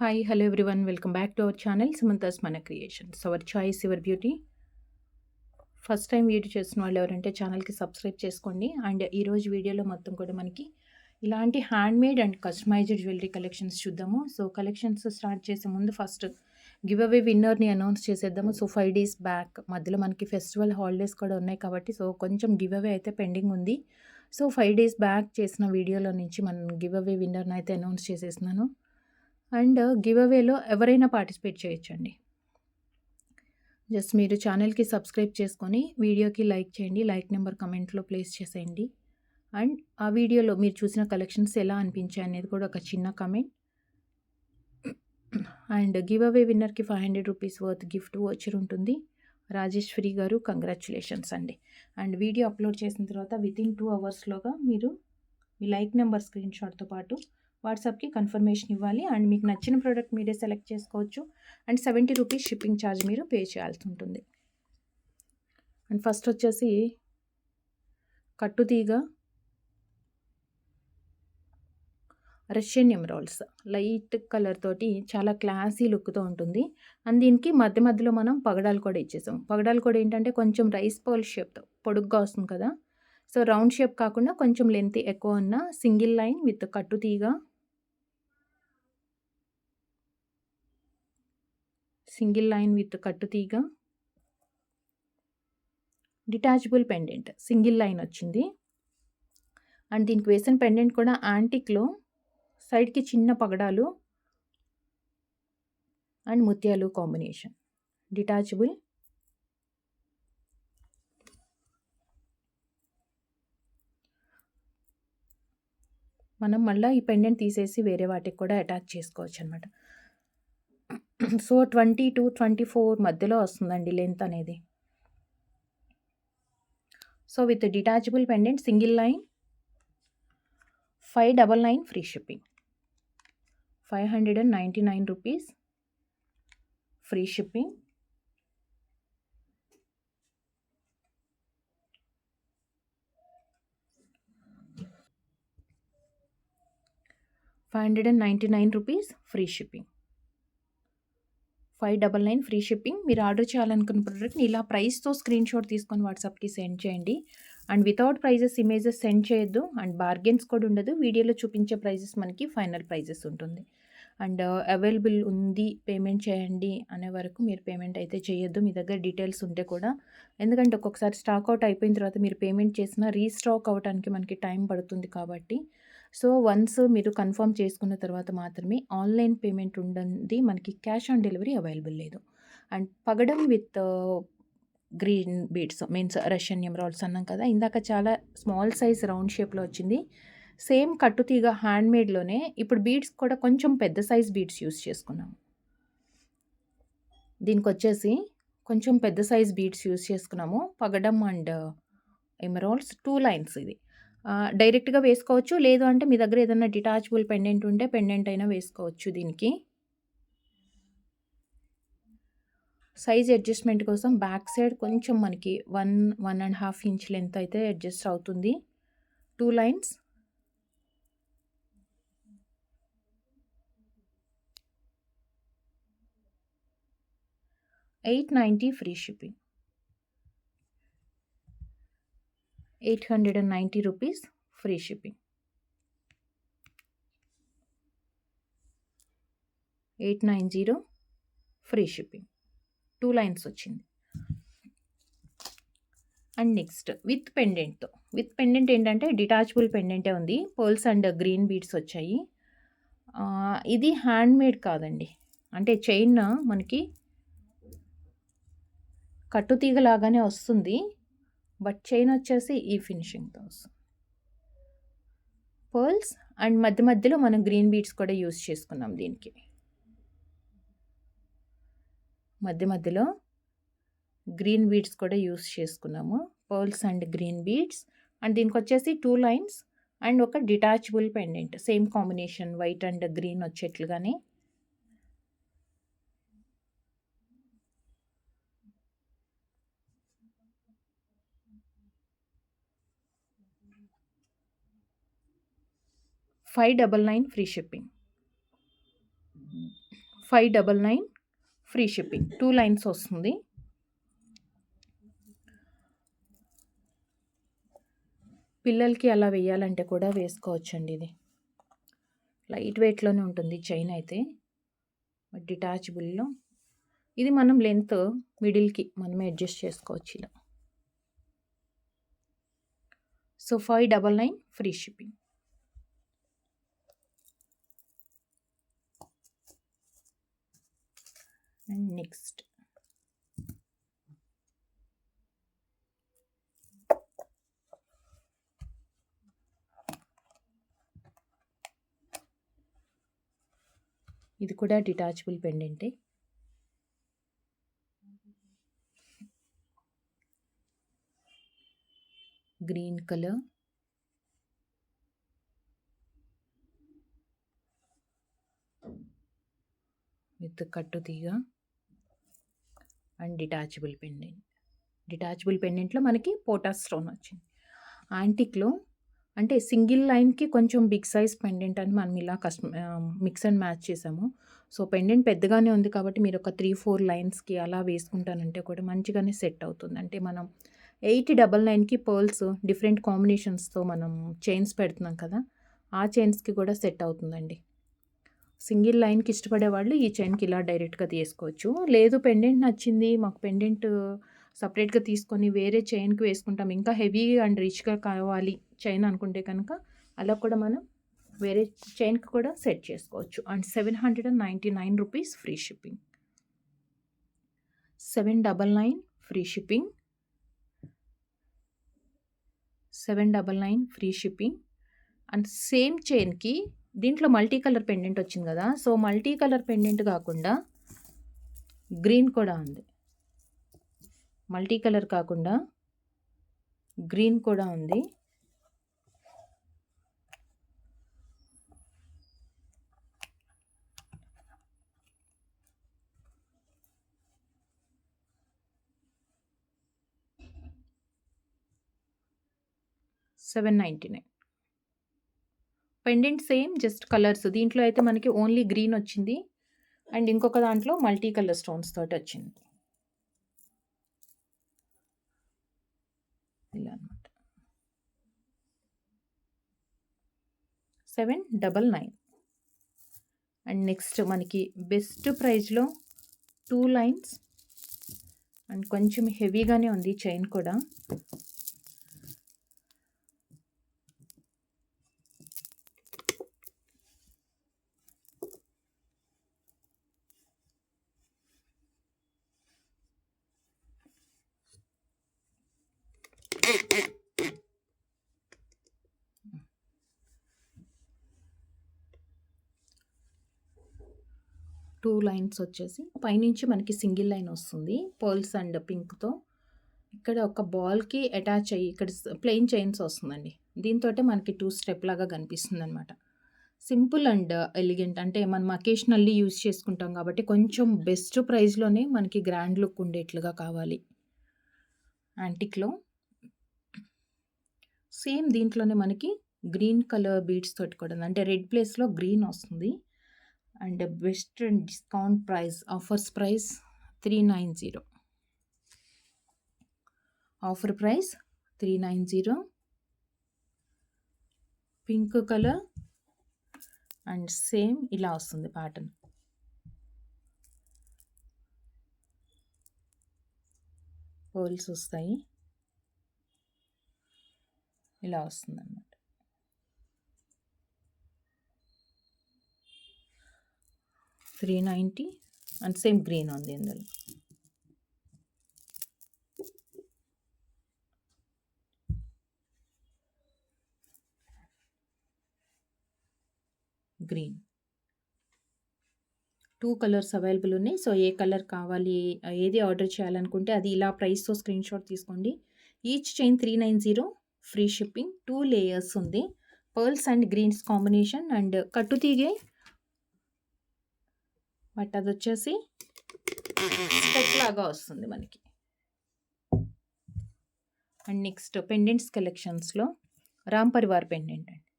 Hi, hello everyone. Welcome back to our channel Samantha's Mana Creations. Our choice, your beauty. First time video చేస్తున్న వాళ్ళు ఎవరంటే ఛానల్కి subscribe చేసుకోండి. And ఈరోజు వీడియోలో మొత్తం కూడా మనకి ఇలాంటి handmade and customized jewellery collections చూద్దాము. సో కలెక్షన్స్ స్టార్ట్ చేసే ముందు ఫస్ట్ గివ్ అవే విన్నర్ని అనౌన్స్ చేసేద్దాము. సో 5 days బ్యాక్ మధ్యలో మనకి ఫెస్టివల్ హాలిడేస్ కూడా ఉన్నాయి కాబట్టి సో కొంచెం గివ్ అవే అయితే పెండింగ్ ఉంది. సో 5 days బ్యాక్ చేసిన వీడియోలో నుంచి మనం గివ్ అవే విన్నర్ని అయితే అనౌన్స్ చేసేస్తున్నాను. అండ్ గివ్ అవేలో ఎవరైనా పార్టిసిపేట్ చేయొచ్చండి. జస్ట్ మీరు ఛానల్కి సబ్స్క్రైబ్ చేసుకొని వీడియోకి లైక్ చేయండి. లైక్ నెంబర్ కమెంట్లో ప్లేస్ చేసేయండి. అండ్ ఆ వీడియోలో మీరు చూసిన కలెక్షన్స్ ఎలా అనిపించాయి అనేది కూడా ఒక చిన్న కమెంట్. అండ్ గివ్ అవే విన్నర్కి 500 రూపీస్ వర్త్ గిఫ్ట్ వోచర్ ఉంటుంది. రాజేశ్వరి గారు కంగ్రాచులేషన్స్ అండి. అండ్ వీడియో అప్లోడ్ చేసిన తర్వాత వితిన్ 2 అవర్స్లోగా మీరు మీ లైక్ నెంబర్ స్క్రీన్ షాట్తో పాటు వాట్సాప్కి కన్ఫర్మేషన్ ఇవ్వాలి. అండ్ మీకు నచ్చిన ప్రోడక్ట్ మీరే సెలెక్ట్ చేసుకోవచ్చు. అండ్ 70 రూపీస్ షిప్పింగ్ ఛార్జ్ మీరు పే చేయాల్సి ఉంటుంది. అండ్ ఫస్ట్ వచ్చేసి కట్టుతీగ రష్యన్ ఎమరాల్డ్స్ లైట్ కలర్ తోటి చాలా క్లాసీ లుక్తో ఉంటుంది. అండ్ దీనికి మధ్య మధ్యలో మనం పగడాలు కూడా ఇచ్చేసాం. పగడాలు కూడా ఏంటంటే కొంచెం రైస్ పౌల్ షేప్తో పొడుగ్గా వస్తుంది కదా. సో రౌండ్ షేప్ కాకుండా కొంచెం లెంత్ ఎక్కువ ఉన్న సింగిల్ లైన్ విత్ కట్టుతీగ, సింగిల్ లైన్ విత్ కట్టుతీగ, డిటాచబుల్ పెండెంట్ సింగిల్ లైన్ వచ్చింది. అండ్ దీనికి వేసిన పెండెంట్ కూడా యాంటిక్లో సైడ్కి చిన్న పగడాలు అండ్ ముత్యాలు కాంబినేషన్. డిటాచబుల్, మనం మళ్ళీ ఈ పెండెంట్ తీసేసి వేరే వాటికి కూడా అటాచ్ చేసుకోవచ్చు అనమాట. సో 20 to 24 మధ్యలో వస్తుందండి లెంత్ అనేది. So with detachable pendant single line 599 free shipping. 599 rupees free shipping. ₹599 free shipping. 599 free shipping. మీరు ఆర్డర్ చేయాలనుకున్న ప్రోడక్ట్ని ఇలా ప్రైస్తో స్క్రీన్ షాట్ తీసుకొని వాట్సాప్కి సెండ్ చేయండి. And without prices images send చేయొద్దు. అండ్ బార్గెన్స్ కూడా ఉండదు. వీడియోలో చూపించే ప్రైజెస్ మనకి ఫైనల్ ప్రైజెస్ ఉంటుంది. అండ్ అవైలబుల్ ఉంది పేమెంట్ చేయండి అనే వరకు మీరు పేమెంట్ అయితే చేయొద్దు మీ దగ్గర డీటెయిల్స్ ఉంటే కూడా. ఎందుకంటే ఒక్కొక్కసారి స్టాక్ అవుట్ అయిపోయిన తర్వాత మీరు పేమెంట్ చేసినా రీస్టాక్ అవ్వడానికి మనకి టైం పడుతుంది కాబట్టి. సో వన్స్ మీరు కన్ఫర్మ్ చేసుకున్న తర్వాత మాత్రమే ఆన్లైన్ పేమెంట్ ఉంటుంది. మనకి క్యాష్ ఆన్ డెలివరీ అవైలబుల్ లేదు. అండ్ పగడం with green beads means Russian emeralds అన్నాం కదా ఇందాక, చాలా స్మాల్ సైజ్ రౌండ్ షేప్లో వచ్చింది. సేమ్ కట్టుతీగ హ్యాండ్మేడ్లోనే ఇప్పుడు బీడ్స్ కూడా కొంచెం పెద్ద సైజ్ బీడ్స్ యూస్ చేసుకున్నాము. దీనికి వచ్చేసి కొంచెం పెద్ద సైజ్ బీడ్స్ యూస్ చేసుకున్నాము. పగడం అండ్ ఎమరాల్డ్స్ 2 లైన్స్ ఇది. డైరెక్ట్గా వేసుకోవచ్చు, లేదు అంటే మీ దగ్గర ఏదైనా డిటాచబుల్ పెండెంట్ ఉంటే పెండెంట్ అయినా వేసుకోవచ్చు. దీనికి సైజ్ అడ్జస్ట్మెంట్ కోసం బ్యాక్ సైడ్ కొంచెం మనకి 1.5 ఇంచ్ లెంత్ అయితే అడ్జస్ట్ అవుతుంది. 2 lines. $890 free shipping. 890 rupees free shipping. 890 free shipping. 2 lines వచ్చింది. అండ్ నెక్స్ట్ విత్ పెండెంట్తో. విత్ పెండెంట్ ఏంటంటే డిటాచబుల్ పెండెంటే ఉంది. పర్ల్స్ అండ్ గ్రీన్ బీడ్స్ వచ్చాయి. ఇది హ్యాండ్మేడ్ కాదండి, అంటే చైన్ మనకి కట్టుతీగ లాగానే వస్తుంది, బట్ చైన్ వచ్చేసి ఈ ఫినిషింగ్తో వస్తుంది. పర్ల్స్ అండ్ మధ్య మధ్యలో మనం గ్రీన్ బీడ్స్ కూడా యూస్ చేసుకున్నాం. దీనికి మధ్య మధ్యలో గ్రీన్ బీడ్స్ కూడా యూస్ చేసుకున్నాము. Pearls and green beads. And దీనికి వచ్చేసి 2 లైన్స్ అండ్ ఒక detachable pendant same combination white and green వచ్చేట్లుగానే. $599 free shipping. 599 free shipping. 2 lines వస్తుంది. పిల్లలకి అలా వేయాలంటే కూడా వేసుకోవచ్చండి. ఇది లైట్ వెయిట్లోనే ఉంటుంది చైన్ అయితే, డిటాచబుల్లో. ఇది మనం లెంత్ మిడిల్కి మనమే అడ్జస్ట్ చేసుకోవచ్చు ఇలా. So 599 free shipping. And next ఇది కూడా డిటాచబుల్ పెండెంటే. గ్రీన్ కలర్, విత్ కట్టు తీగ అండ్ డిటాచబుల్ పెండెంట్. డిటాచబుల్ పెండెంట్లో మనకి పోటాస్ స్టోన్ వచ్చింది. యాంటిక్లో అంటే సింగిల్ లైన్కి కొంచెం బిగ్ సైజ్ పెండెంట్ అని మనం ఇలా మిక్స్ అండ్ మ్యాచ్ చేసాము. సో పెండెంట్ పెద్దగానే ఉంది కాబట్టి మీరు ఒక 3-4 లైన్స్కి అలా వేసుకుంటానంటే కూడా మంచిగానే సెట్ అవుతుంది. అంటే మనం 8099కి పర్ల్స్ డిఫరెంట్ కాంబినేషన్స్తో మనం చైన్స్ పెడుతున్నాం కదా, ఆ చైన్స్కి కూడా సెట్ అవుతుందండి. సింగిల్ లైన్కి ఇష్టపడే వాళ్ళు ఈ చైన్కి ఇలా డైరెక్ట్గా తీసుకోవచ్చు. లేదు పెండెంట్ నచ్చింది, మాకు పెండెంట్ సపరేట్గా తీసుకొని వేరే చైన్కి వేసుకుంటాం, ఇంకా హెవీ అండ్ రిచ్గా కావాలి చైన్ అనుకుంటే కనుక అలా కూడా మనం వేరే చైన్కి కూడా సెట్ చేసుకోవచ్చు. And 799 rupees free shipping. 799 free shipping. 799 free shipping. And same చైన్కి దీంట్లో మల్టీ కలర్ పెండెంట్ వచ్చింది కదా, సో మల్టీ కలర్ పెండెంట్ కాకుండా గ్రీన్ కూడా ఉంది. మల్టీ కలర్ కాకుండా గ్రీన్ కూడా ఉంది. $799. Pendant same, just colours. దీంట్లో అయితే మనకి ఓన్లీ గ్రీన్ వచ్చింది అండ్ ఇంకొక దాంట్లో మల్టీ కలర్ స్టోన్స్ తోటి వచ్చింది ఇలా అనమాట. 799. అండ్ నెక్స్ట్ మనకి బెస్ట్ ప్రైస్లో 2 లైన్స్ అండ్ కొంచెం హెవీగానే ఉంది చైన్ కూడా. టూ లైన్స్ వచ్చేసి పైనుంచి మనకి సింగిల్ లైన్ వస్తుంది పర్ల్స్ అండ్ పింక్తో. ఇక్కడ ఒక బాల్కి అటాచ్ అయ్యి ఇక్కడ ప్లెయిన్ చైన్స్ వస్తుందండి. దీంతో మనకి 2 స్టెప్ లాగా కనిపిస్తుంది అనమాట. సింపుల్ అండ్ ఎలిగెంట్, అంటే మనం అకేషనల్లీ యూజ్ చేసుకుంటాం కాబట్టి కొంచెం బెస్ట్ ప్రైస్లోనే మనకి గ్రాండ్ లుక్ ఉండేట్లుగా కావాలి. యాంటిక్లో సేమ్ దీంట్లోనే మనకి గ్రీన్ కలర్ బీడ్స్ తోటి కూడా, అంటే రెడ్ ప్లేస్లో గ్రీన్ వస్తుంది. And best discount price, offers price 390. Offer price 390. Pink colour and same ఇలా వస్తుంది ప్యాటర్న్. పర్ల్స్ వస్తాయి, ఇలా వస్తుంది అన్నమాట. $390 అండ్ సేమ్ గ్రీన్ ఉంది ఇందులో. గ్రీన్ 2 కలర్స్ అవైలబుల్ ఉన్నాయి. సో ఏ కలర్ కావాలి, ఏది ఆర్డర్ చేయాలనుకుంటే అది ఇలా ప్రైస్తో స్క్రీన్ షాట్ తీసుకోండి. Each chain 390 free shipping. 2 layers ఉంది, pearls and greens combination and కట్టు తీగే, బట్ అది వచ్చేసి స్టెప్ లాగా వస్తుంది మనకి. అండ్ నెక్స్ట్ పెండెంట్స్ కలెక్షన్స్లో రామ్ పరివార్ పెండెంట్ అండి.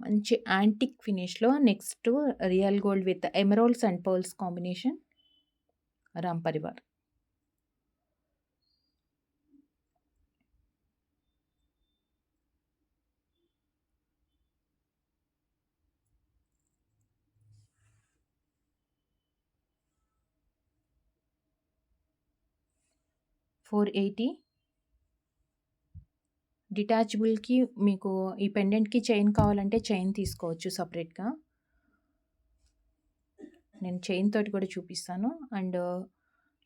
మంచి యాంటిక్ ఫినిష్‌లో next real gold with emeralds and pearls combination Ram Parivar. 480 డిటాచబుల్‌కి మీకు ఈ పెండెంట్‌కి చైన్ కావాలంటే చైన్ తీసుకోవచ్చు సెపరేట్‌గా. నేను చైన్ తోటి కూడా చూపిస్తాను. అండ్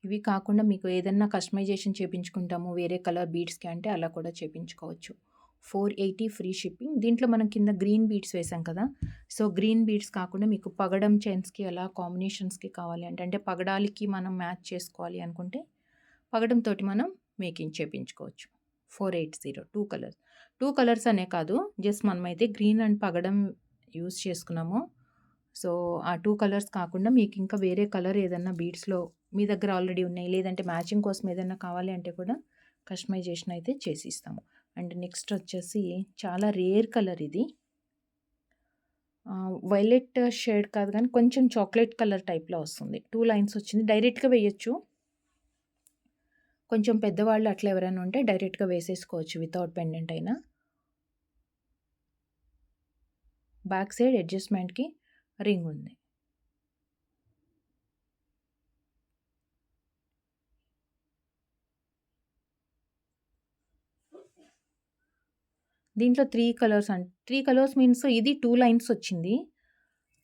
ఇవి కాకుండా మీకు ఏదన్నా కస్టమైజేషన్ చేపించుకుంటాము వేరే కలర్ బీడ్స్‌కి అంటే అలా కూడా చేపించుకోవచ్చు. 480 ఫ్రీ షిప్పింగ్. దీంట్లో మనం కింద గ్రీన్ బీడ్స్ వేసాం కదా! సో, గ్రీన్ బీడ్స్ కాకుండా మీకు పగడం చైన్స్‌కి అలా కాంబినేషన్స్‌కి కావాలి అంటే పగడాలకి మనం మ్యాచ్ చేసుకోవాలి అనుకుంటే పగడంతోటి మనం మేకింగ్ చేపించుకోవచ్చు. 480 2 కలర్స్. 2 కలర్స్ అనే కాదు, జస్ట్ మనమైతే గ్రీన్ అండ్ పగడం యూజ్ చేసుకున్నాము. సో, ఆ 2 కలర్స్ కాకుండా మీకు ఇంకా వేరే కలర్ ఏదన్నా బీడ్స్‌లో మీ దగ్గర ఆల్రెడీ ఉన్నాయి, లేదంటే మ్యాచింగ్ కోసం ఏదన్నా కావాలి అంటే కూడా కస్టమైజేషన్ అయితే చేసి ఇస్తాము. అండ్ నెక్స్ట్ వచ్చేసి చాలా రేర్ కలర్ ఇది. వైలెట్ షేడ్ కాదు కానీ కొంచెం చాక్లెట్ కలర్ టైప్‌లో వస్తుంది. 2 లైన్స్ వచ్చింది. డైరెక్ట్‌గా వేయొచ్చు. కొంచెం పెద్దవాళ్ళు అట్లా ఎవరైనా ఉంటే డైరెక్ట్‌గా వేసేసుకోవచ్చు వితౌట్ పెండెంట్ అయినా. బ్యాక్ సైడ్ అడ్జస్ట్‌మెంట్‌కి రింగ్ ఉంది. దీంట్లో 3 కలర్స్ 3 కలర్స్ మీన్స్ ఇది 2 లైన్స్ వచ్చింది.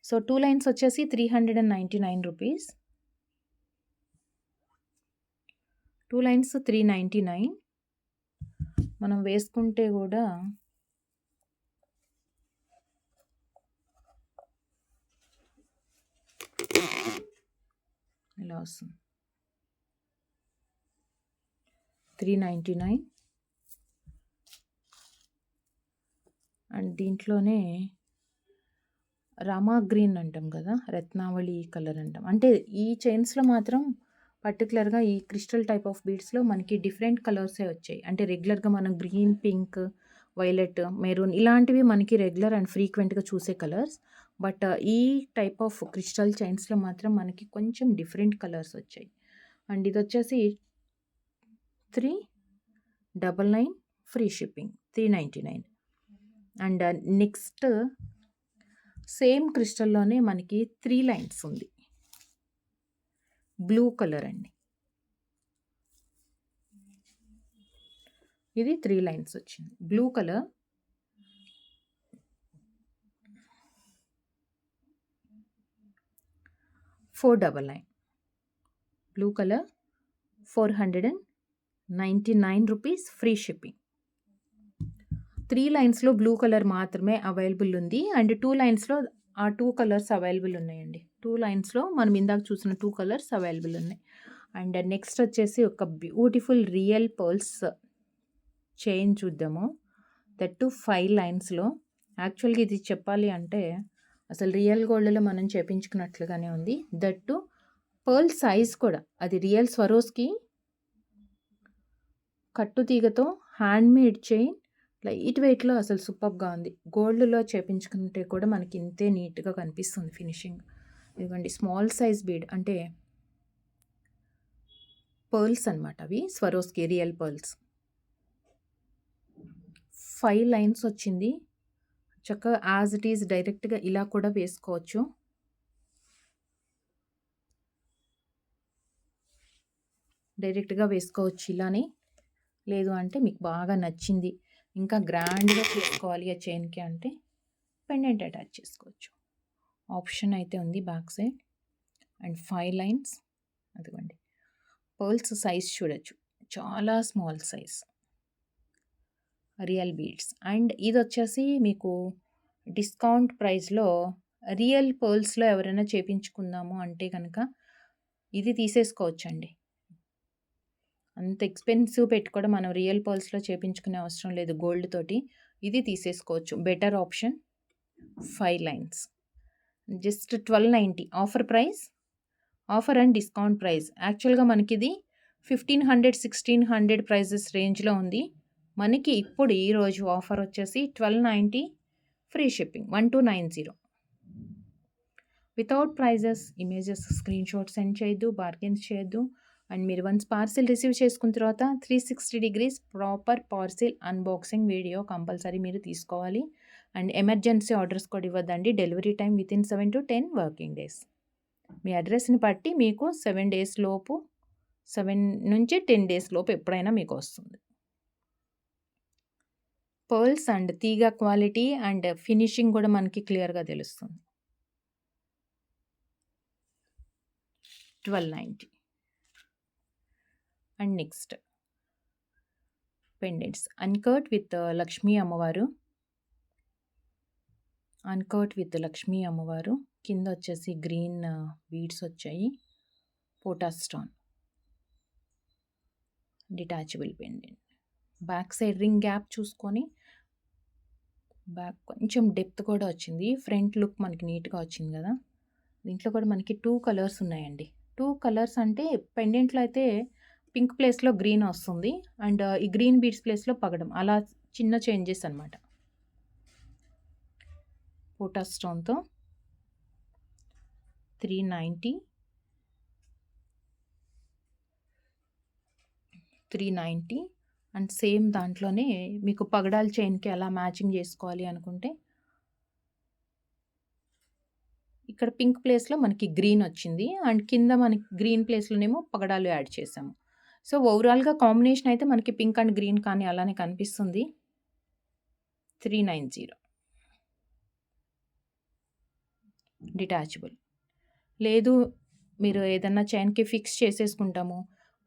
సో, 2 లైన్స్ వచ్చేసి 399 రూపీస్. 2 లైన్స్ 399. మనం వేసుకుంటే కూడా ఇలా వస్తుంది. 399. అండ్ దీంట్లోనే రామా గ్రీన్ అంటాం కదా, రత్నావళి కలర్ అంటాం. అంటే ఈ చైన్స్‌లో మాత్రం పర్టిక్యులర్‌గా ఈ క్రిస్టల్ టైప్ ఆఫ్ బీడ్స్‌లో మనకి డిఫరెంట్ కలర్సే వచ్చాయి. అంటే రెగ్యులర్‌గా మనం గ్రీన్, పింక్, వైలెట్, మెరూన్ ఇలాంటివి మనకి రెగ్యులర్ అండ్ ఫ్రీక్వెంట్‌గా చూసే కలర్స్. బట్ ఈ టైప్ ఆఫ్ క్రిస్టల్ చైన్స్‌లో మాత్రం మనకి కొంచెం డిఫరెంట్ కలర్స్ వచ్చాయి. అండ్ ఇదొచ్చేసి 399 free shipping. 399. And next same క్రిస్టల్‌లోనే మనకి 3 లైన్స్ ఉంది. బ్లూ కలర్ అండి. ఇది 3 లైన్స్ వచ్చింది. Blue colour. $499. Blue colour 499 rupees free shipping. 3 లైన్స్‌లో బ్లూ కలర్ మాత్రమే అవైలబుల్ ఉంది. అండ్ 2 లైన్స్‌లో ఆ 2 కలర్స్ అవైలబుల్ ఉన్నాయండి. 2 లైన్స్‌లో మనం ఇందాక చూసిన 2 కలర్స్ అవైలబుల్ ఉన్నాయి. అండ్ నెక్స్ట్ వచ్చేసి ఒక బ్యూటిఫుల్ రియల్ పర్ల్స్ చైన్ చూద్దాము. దట్ టు 5 లైన్స్‌లో. యాక్చువల్‌గా ఇది చెప్పాలి అంటే అసలు రియల్ గోల్డ్‌లో మనం చేపించుకున్నట్లుగానే ఉంది. దట్ టు పర్ల్ సైజ్ కూడా అది రియల్ స్వరోస్‌కి కట్టు తీగతో హ్యాండ్‌మేడ్ చైన్ లైట్ వెయిట్‌లో అసలు సూపర్బ్‌గా ఉంది. గోల్డ్‌లో చేపించుకుంటే కూడా మనకి ఇంతే నీట్‌గా కనిపిస్తుంది ఫినిషింగ్. ఇదిగోండి స్మాల్ సైజ్ బీడ్ అంటే పర్ల్స్ అనమాట అవి. Swarovski real pearls. 5 లైన్స్ వచ్చింది. చక్కగా యాజ్ ఇట్ ఈజ్ డైరెక్ట్‌గా ఇలా కూడా వేసుకోవచ్చు. డైరెక్ట్‌గా వేసుకోవచ్చు ఇలానే. లేదు అంటే మీకు బాగా నచ్చింది, ఇంకా గ్రాండ్‌గా చేసుకోవాలి ఆ చైన్‌కి అంటే పెండెంట్ అటాచ్ చేసుకోవచ్చు. ఆప్షన్ అయితే ఉంది బ్యాక్ సైడ్. And 5 lines. అదిగోండి పర్ల్స్ సైజ్ చూడొచ్చు. చాలా small size. Real beads. And ఇదొచ్చేసి మీకు డిస్కౌంట్ ప్రైస్‌లో రియల్ పర్ల్స్‌లో ఎవరైనా చేపించుకుందాము అంటే గనక ఇది తీసేసుకోవచ్చండి. అంత ఎక్స్‌పెన్సివ్ పెట్టుకోవడం మనం రియల్ పర్ల్స్‌లో చేపించుకునే అవసరం లేదు గోల్డ్ తోటి. ఇది తీసేసుకోవచ్చు. Better option. 5 lines. Just 1290 offer price. Offer and discount price. యాక్చువల్‌గా మనకిది 1500, 1600 ప్రైజెస్ రేంజ్‌లో ఉంది. మనకి ఇప్పుడు ఈరోజు ఆఫర్ వచ్చేసి 1290 free shipping 1290. Without prices, images, screen shot send చేయొద్దు, బార్గెన్స్ చేయొద్దు. అండ్ మీరు వన్స్ పార్సిల్ రిసీవ్ చేసుకున్న తర్వాత 360 degrees proper parcel unboxing video compulsory మీరు తీసుకోవాలి. అండ్ ఎమర్జెన్సీ ఆర్డర్స్ కూడా ఇవ్వద్దండి. Delivery time within 7 to 10 working days. మీ అడ్రస్ని బట్టి మీకు 7 days లోపు, 7 నుంచి 10 days లోపు ఎప్పుడైనా మీకు వస్తుంది. పర్ల్స్ అండ్ తీగ క్వాలిటీ అండ్ ఫినిషింగ్ కూడా మనకి క్లియర్గా తెలుస్తుంది. 1290. And next pendants uncut with Lakshmi అమ్మవారు. అన్కట్ విత్ లక్ష్మీ అమ్మవారు. కింద వచ్చేసి గ్రీన్ బీడ్స్ వచ్చాయి. పోటా stone detachable pendant. Back side ring gap చూసుకొని బ్యాక్ కొంచెం డెప్త్ కూడా వచ్చింది. ఫ్రంట్ లుక్ మనకి నీట్గా వచ్చింది కదా. దీంట్లో కూడా మనకి 2 కలర్స్ ఉన్నాయండి. 2 కలర్స్ అంటే పెండెంట్లో అయితే పింక్ ప్లేస్లో గ్రీన్ వస్తుంది. అండ్ ఈ గ్రీన్ బీడ్స్ ప్లేస్లో పగడం, అలా చిన్న చేంజెస్ అనమాట. పోటా స్టోన్తో 390. 390 అండ్ సేమ్ దాంట్లోనే మీకు పగడాల చైన్కి అలా మ్యాచింగ్ చేసుకోవాలి అనుకుంటే ఇక్కడ పింక్ ప్లేస్లో మనకి గ్రీన్ వచ్చింది. అండ్ కింద మనకి గ్రీన్ ప్లేస్లోనేమో పగడాలు యాడ్ చేసాము. సో ఓవరాల్గా కాంబినేషన్ అయితే మనకి పింక్ అండ్ గ్రీన్ కానీ అలానే కనిపిస్తుంది. 390 డిటాచబుల్. లేదు మీరు ఏదన్నా చైన్కి ఫిక్స్ చేసేసుకుంటాము,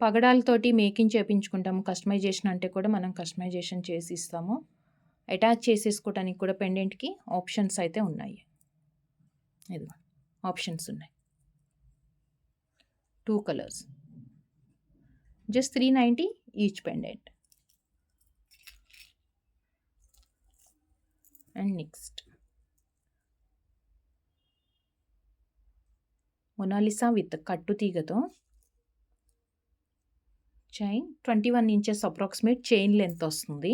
పగడాలతోటి మేకింగ్ చేయించుకుంటాము, కస్టమైజేషన్ అంటే కూడా మనం కస్టమైజేషన్ చేసి ఇస్తాము. అటాచ్ చేసేసుకోవడానికి కూడా పెండెంట్కి ఆప్షన్స్ అయితే ఉన్నాయి. ఇది ఆప్షన్స్ ఉన్నాయి. 2 colours, just 390 each pendant. And next Mona Lisa with కట్టు తీగతో చైన్. 21 inches అప్రాక్సిమేట్ చైన్ లెంత్ వస్తుంది.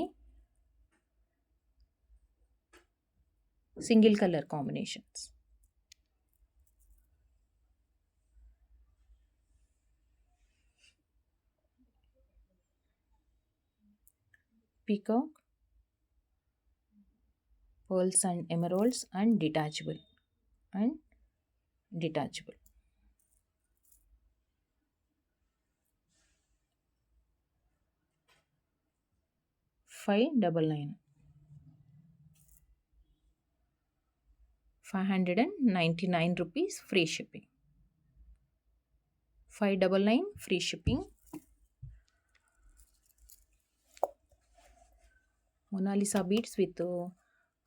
Single colour combinations. Peacock, pearls and emeralds and detachable. 599. 599 rupees free shipping. 599 free shipping. Mona Lisa beads with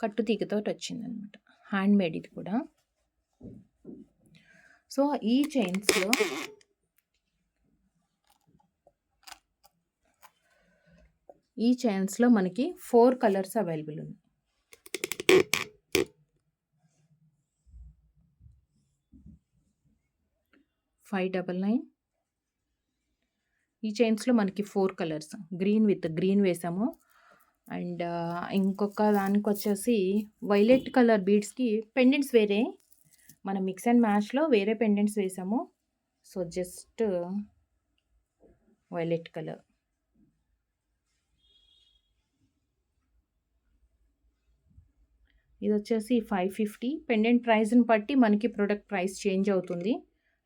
కట్టు తీగతో వచ్చిందనమాట. హ్యాండ్ మేడ్ ఇది కూడా. So ఈ చైన్స్లో మనకి 4 కలర్స్ అవైలబుల్ ఉంది. $599. ఈ చైన్స్లో మనకి 4 కలర్స్, గ్రీన్ విత్ గ్రీన్ వేసాము. అండ్ ఇంకొక దానికి వచ్చేసి వైలెట్ కలర్ బీడ్స్కి పెండెంట్స్ వేరే, మనం మిక్స్ అండ్ మ్యాచ్లో వేరే పెండెంట్స్ వేసాము. So just violet colour. ఇది వచ్చేసి 550. పెండెంట్ ప్రైస్ని బట్టి మనకి ప్రోడక్ట్ ప్రైస్ చేంజ్ అవుతుంది.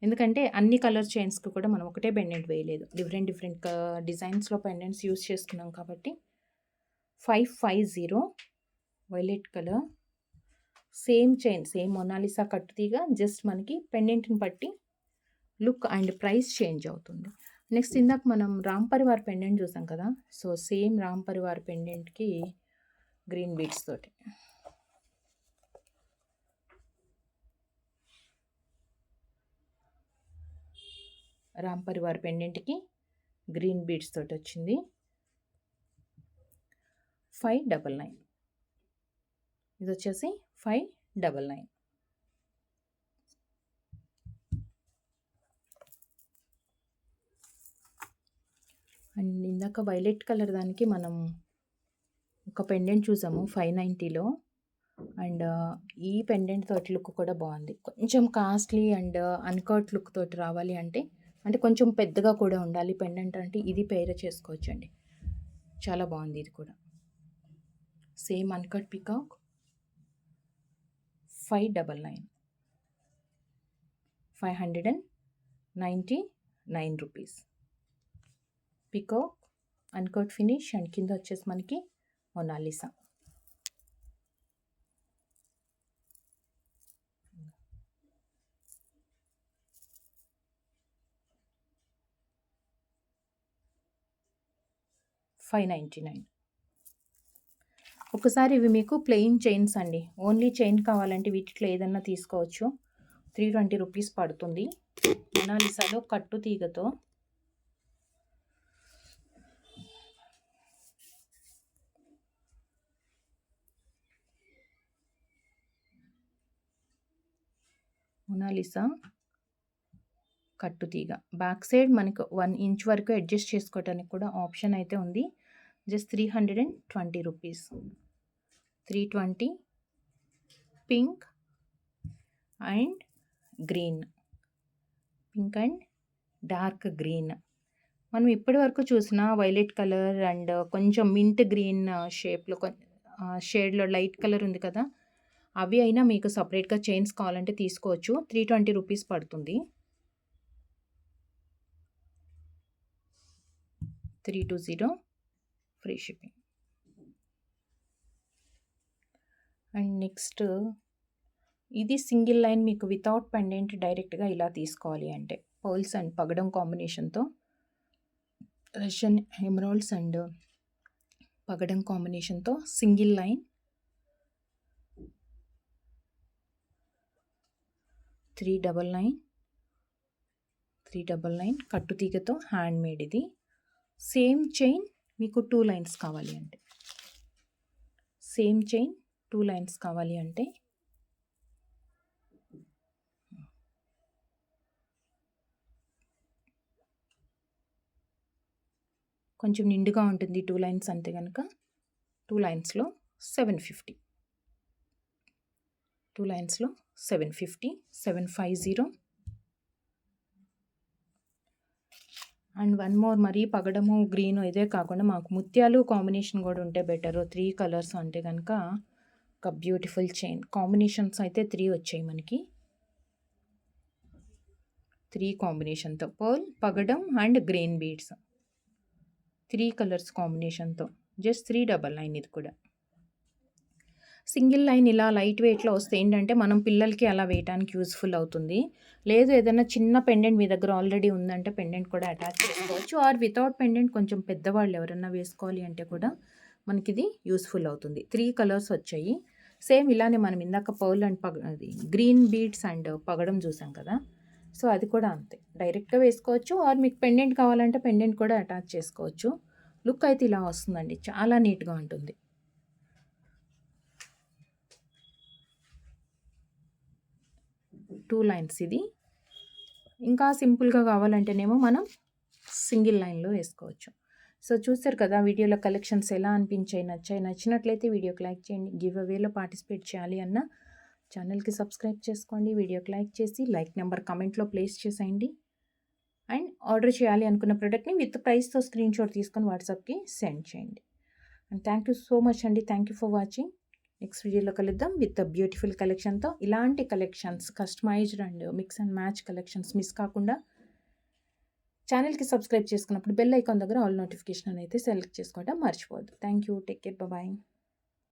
ఎందుకంటే అన్ని కలర్ చైన్స్కి కూడా మనం ఒకటే పెండెంట్ వేయలేదు, డిఫరెంట్ డిజైన్స్లో పెండెంట్స్ యూస్ చేసుకున్నాం కాబట్టి 550 violet colour. Same chain, same Mona Lisa కట్టుతీగా, జస్ట్ మనకి పెండెంట్ని బట్టి లుక్ అండ్ ప్రైస్ చేంజ్ అవుతుంది. నెక్స్ట్ ఇందాక మనం రామ్ పరివార్ పెండెంట్ చూసాం కదా. సో సేమ్ రామ్ పరివార్ పెండెంట్కి గ్రీన్ బీడ్స్ తోటి. రామ్ పరివార్ పెండెంట్కి గ్రీన్ బీడ్స్ తోటి వచ్చింది. 599. ఇది వచ్చేసి 599. అండ్ ఇందాక వైలెట్ కలర్ దానికి మనం ఒక పెండెంట్ చూసాము 590లో. అండ్ ఈ పెండెంట్ తోటి లుక్ కూడా బాగుంది. కొంచెం కాస్ట్లీ అండ్ అన్‌కట్ లుక్ తోటి రావాలి అంటే, అంటే కొంచెం పెద్దగా కూడా ఉండాలి పెండెంట్ అంటే ఇది పేర్ చేసుకోవచ్చండి. చాలా బాగుంది ఇది కూడా. Same uncut peacock 599 599 rupees. Peacock uncut finish and కింద వచ్చేసి మనకి మొనాలిసా. $599. ఒకసారి ఇవి మీకు ప్లెయిన్ చైన్స్ అండి. ఓన్లీ చైన్ కావాలంటే వీటిలో ఏదన్నా తీసుకోవచ్చు. 320 రూపీస్ పడుతుంది. మొనాలిసాలో కట్టు తీగతో మొనాలిసా కట్టుతీగ. బ్యాక్ సైడ్ మనకు 1 ఇంచ్ వరకు అడ్జస్ట్ చేసుకోవడానికి కూడా ఆప్షన్ అయితే ఉంది. Just 320 rupees. 320 pink and green. Pink and dark green. మనం ఇప్పటి వరకు చూసిన వైలెట్ కలర్ అండ్ కొంచెం మింట్ గ్రీన్ షేప్లో షేడ్లో లైట్ కలర్ ఉంది కదా, అవి అయినా మీకు సపరేట్గా చైన్స్ కావాలంటే తీసుకోవచ్చు. 320 రూపీస్ పడుతుంది. 320 ఫ్రీ షిప్పింగ్. అండ్ నెక్స్ట్ ఇది సింగిల్ లైన్ మీకు వితౌట్ పెండెంట్ డైరెక్ట్గా ఇలా తీసుకోవాలి అంటే పర్ల్స్ అండ్ పగడం కాంబినేషన్తో, రష్యన్ ఎమరాల్డ్స్ అండ్ పగడం కాంబినేషన్తో సింగిల్ లైన్ 399 కట్టుతీగతో హ్యాండ్ మేడ్. ఇది సేమ్ చైన్ మీకు 2 లైన్స్ కావాలి అంటే, సేమ్ చైన్ 2 లైన్స్ కావాలి అంటే కొంచెం నిండుగా ఉంటుంది 2 లైన్స్ అంటే కనుక 2 లైన్స్లో 750. 2 లైన్స్లో 750, 750. అండ్ వన్ మోర్, మరీ పగడము గ్రీను ఇదే కాకుండా మాకు ముత్యాలు కాంబినేషన్ కూడా ఉంటే బెటరు. 3 కలర్స్ అంటే కనుక ఒక బ్యూటిఫుల్ చైన్ కాంబినేషన్స్ అయితే 3 వచ్చాయి మనకి. 3 కాంబినేషన్తో పర్ల్, పగడం అండ్ గ్రీన్ బీడ్స్ 3 కలర్స్ కాంబినేషన్తో జస్ట్ 399. ఇది కూడా సింగిల్ లైన్ ఇలా లైట్ వెయిట్లో వస్తే ఏంటంటే మనం పిల్లలకి అలా వేయడానికి యూస్ఫుల్ అవుతుంది. లేదు ఏదైనా చిన్న పెండెంట్ మీ దగ్గర ఆల్రెడీ ఉందంటే పెండెంట్ కూడా అటాచ్ చేసుకోవచ్చు. ఆర్ వితౌట్ పెండెంట్ కొంచెం పెద్దవాళ్ళు ఎవరైనా వేసుకోవాలి అంటే కూడా మనకి ఇది యూస్ఫుల్ అవుతుంది. 3 కలర్స్ వచ్చాయి. సేమ్ ఇలానే మనం ఇందాక పర్ల్ అండ్ అది గ్రీన్ బీడ్స్ అండ్ పగడం చూసాం కదా, సో అది కూడా అంతే. డైరెక్ట్గా వేసుకోవచ్చు ఆర్ మీకు పెండెంట్ కావాలంటే పెండెంట్ కూడా అటాచ్ చేసుకోవచ్చు. లుక్ అయితే ఇలా వస్తుందండి, చాలా నీట్గా ఉంటుంది. 2 లైన్స్ ఇది. ఇంకా సింపుల్గా కావాలంటేనేమో మనం సింగిల్ లైన్లో వేసుకోవచ్చు. సో చూస్తారు కదా వీడియోలో కలెక్షన్స్ ఎలా అనిపించాయి, నచ్చినట్లయితే వీడియోకి లైక్ చేయండి. గివ్ అవేలో పార్టిసిపేట్ చేయాలి అన్న ఛానల్కి సబ్స్క్రైబ్ చేసుకోండి. వీడియోకి లైక్ చేసి లైక్ నెంబర్ కమెంట్లో ప్లేస్ చేసేయండి. అండ్ ఆర్డర్ చేయాలి అనుకున్న ప్రోడక్ట్ని విత్ ప్రైస్తో స్క్రీన్ షాట్ తీసుకొని వాట్సాప్కి సెండ్ చేయండి. And thank you so much అండి. Thank you for watching. Next వీడియోలో కలుద్దాం విత్ బ్యూటిఫుల్ కలెక్షన్తో. ఇలాంటి collections customised and mix and match collections miss కాకుండా ఛానల్కి సబ్స్క్రైబ్ చేసుకున్నప్పుడు బెల్ ఐకాన్ దగ్గర ఆల్ నోటిఫికేషన్ అయితే సెలెక్ట్ చేసుకోవడం మర్చిపోవద్దు. Thank you. Take care. Bye.